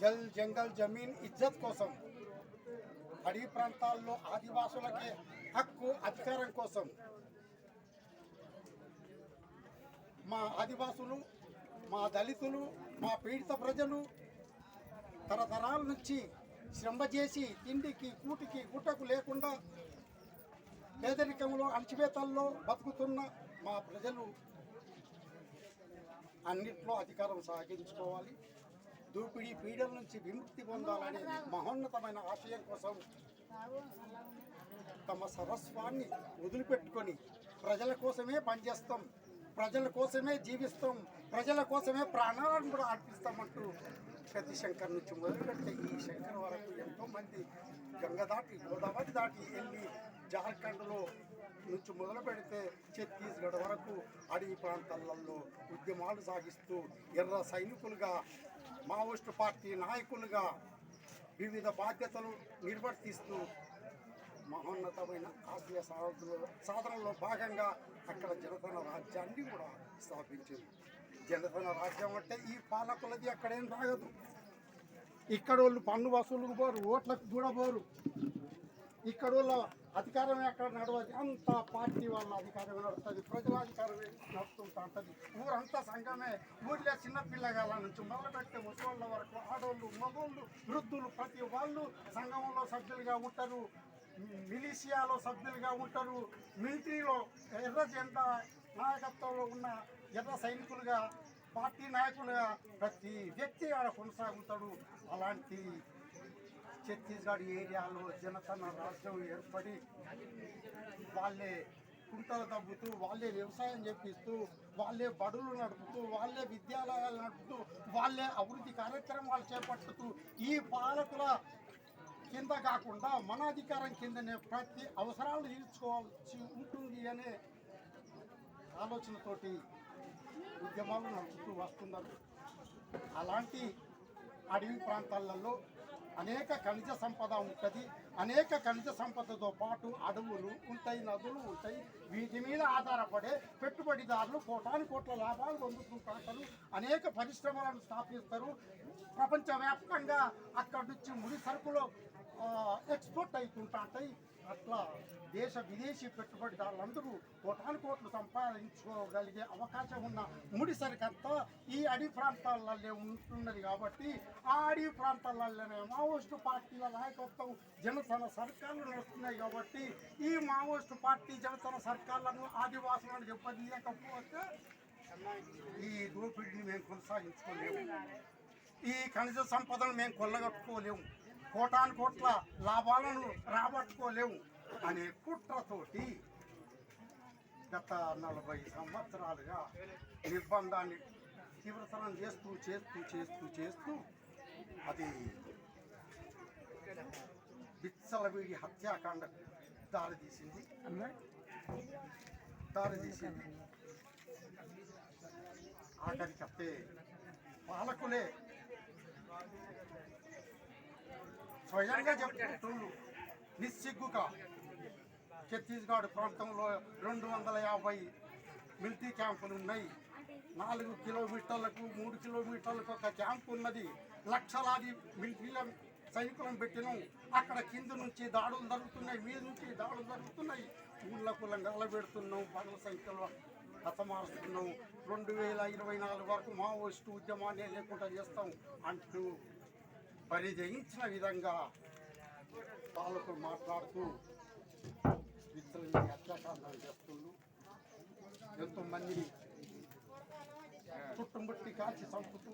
జల్ జంగల్ జమీన్ ఇజ్జత్ కోసం, అడవి ప్రాంతాల్లో ఆదివాసులకే హక్కు అధికారం కోసం మా ఆదివాసులు, మా దళితులు, మా పీడిత ప్రజలు తరతరాల నుంచి శ్రమ చేసి తిండికి కూటికి గుట్టకు లేకుండా పేదరికంలో అణచివేతల్లో బతుకుతున్న మా ప్రజలు అన్నిట్లో అధికారం సాగించుకోవాలి, దోపిడీ పీడల నుంచి విముక్తి పొందాలనే మహోన్నతమైన ఆశయం కోసం తమ సర్వస్వాన్ని వదిలిపెట్టుకొని ప్రజల కోసమే పనిచేస్తాం, ప్రజల కోసమే జీవిస్తాం, ప్రజల కోసమే ప్రాణాలను కూడా అర్పిస్తామంటూ పెద్ద శంకర్ నుంచి మొదలుపెడితే ఈ శంకర్ వరకు ఎంతోమంది గంగ దాటి గోదావరి దాటి వెళ్ళి జార్ఖండ్లో నుంచి మొదలు పెడితే ఛత్తీస్గఢ్ వరకు అడవి ప్రాంతాలలో ఉద్యమాలు సాగిస్తూ ఎర్ర సైనికులుగా, మావోయిస్టు పార్టీ నాయకులుగా వివిధ బాధ్యతలు నిర్వర్తిస్తూ మహోన్నతమైన ఆశయ సాధనలో భాగంగా అక్కడ జనతన రాజ్యాన్ని కూడా స్థాపించింది. జనతన రాజ్యం అంటే ఈ పాలకులది అక్కడేం సాగదు. ఇక్కడ వాళ్ళు పన్ను వసూలుకు పోరు, ఓట్లకు కూడా పోరు. ఇక్కడ వాళ్ళ అధికారమే అక్కడ నడవదు, అంత పార్టీ వాళ్ళ అధికారమే నడుస్తుంది, ప్రజల అధికారమే నడుస్తుంటా ఉంటుంది. ఊరంతా సంఘమే. ఊళ్ళో చిన్నపిల్లగాళ్ళ నుంచి మొదలుపెట్టే ముసలోళ్ళ వరకు ఆడోళ్ళు, మగోళ్ళు, వృద్ధులు ప్రతి వాళ్ళు సంఘంలో సభ్యులుగా ఉంటారు, మిలిషియాలో సభ్యులుగా ఉంటారు, మిలిటరీలో ఎర్ర జెండా నాయకత్వంలో ఉన్న ఎర్ర సైనికులుగా, పార్టీ నాయకులుగా ప్రతి వ్యక్తి ఆడ కొనసాగుతాడు. అలాంటి ఛత్తీస్గఢ్ ఏరియాలో జనతన రాజ్యం ఏర్పడి వాళ్ళే కుంటలు తగ్గుతూ, వాళ్ళే వ్యవసాయం చేపిస్తూ, వాళ్ళే బడులు నడుపుతూ, వాళ్ళే విద్యాలయాలు నడుపుతూ, వాళ్ళే అభివృద్ధి కార్యక్రమాలు చేపట్టుతూ ఈ పాలకుల కింద కాకుండా మన అధికారం కిందనే ప్రతి అవసరాలు తీర్చుకోవాల్సి ఉంటుంది అనే ఆలోచనతోటి ఉద్యమాలు నడుపుతూ వస్తున్నారు. అలాంటి అడవి ప్రాంతాలలో అనేక ఖనిజ సంపద ఉంటుంది. అనేక ఖనిజ సంపదతో పాటు అడవులు ఉంటాయి, నదులు ఉంటాయి. వీటి మీద ఆధారపడే పెట్టుబడిదారులు కోటాను కోట్ల లాభాలు పొందుతుంటారు, అనేక పరిశ్రమలను స్థాపిస్తారు. ప్రపంచవ్యాప్తంగా అక్కడి నుంచి ముడి సరుకులు ఎక్స్పోర్ట్ అవుతుంటాయి. అట్లా దేశ విదేశీ పెట్టుబడిదారులందరూ కోటాను కోట్లు సంపాదించుకోగలిగే అవకాశం ఉన్న ముడి సరికంతా ఈ అడవి ప్రాంతాలలో ఉంటున్నది. కాబట్టి ఆ అడవి ప్రాంతాలలోనే మావోయిస్టు పార్టీల నాయకత్వం జనసేన సర్కార్లు నడుస్తున్నాయి. కాబట్టి ఈ మావోయిస్టు పార్టీ జనసేన సర్కార్లను ఆదివాసులను దెబ్బతీయకపోతే ఈ దోపిడీని మేము కొనసాగించుకోలేము, ఈ ఖనిజ సంపదను మేము కొల్లగట్టుకోలేము, కోటాను కోట్ల లాభాలను రాబట్టుకోలేము అనే కుట్రతోటి గత 40 సంవత్సరాలుగా నిర్బంధాన్ని తీవ్రతరం చేస్తూ చేస్తూ చేస్తూ చేస్తూ అది విచ్చలవిడి హత్యాకాండకు దారితీసింది. ఆఖరికతే పాలకులే స్వయంగా చెప్పుకుంటున్నారు నిస్సిగ్గుగా ఛత్తీస్గఢ్ ప్రాంతంలో 250 మిలిటరీ క్యాంపులు ఉన్నాయి. 4 కిలోమీటర్లకు 3 కిలోమీటర్లకు ఒక క్యాంపు ఉన్నది. లక్షలాది మిలిటరీల సైనికులను పెట్టినాం. అక్కడ కింద నుంచి దాడులు జరుగుతున్నాయి, మీద నుంచి దాడులు జరుగుతున్నాయి. ఊళ్ళకు లంగాల పెడుతున్నాం, పనుల సంఖ్యలో హతమారుస్తున్నాం. 2024 వరకు మావోయిస్టు ఉద్యమాన్ని లేకుండా చేస్తాం అంటూ పరిజయించిన విధంగా పాలకులు మాట్లాడుతూ విచ్చలని హత్యాకాండాలు చేస్తున్నారు. ఎంతోమందిని చుట్టుముట్టి కాల్చి చంపుతూ,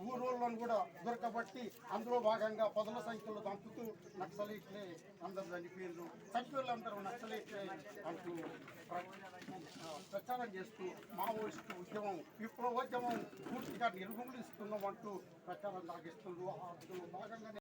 ఊరోళ్ళను కూడా దొరకబట్టి అందులో భాగంగా పదుల సంఖ్యలో చంపుతూ నక్సలైట్లే అందరూ చనిపోయారు, చనిపోయేళ్ళందరూ నక్సలైట్లే అంటూ ప్రచారం చేస్తూ మావోయిస్టు ఉద్యమం, విప్లవోద్యమం పూర్తిగా నిర్మూలిస్తున్నామంటూ ప్రచారం సాగిస్తున్నారు. అందులో భాగంగానే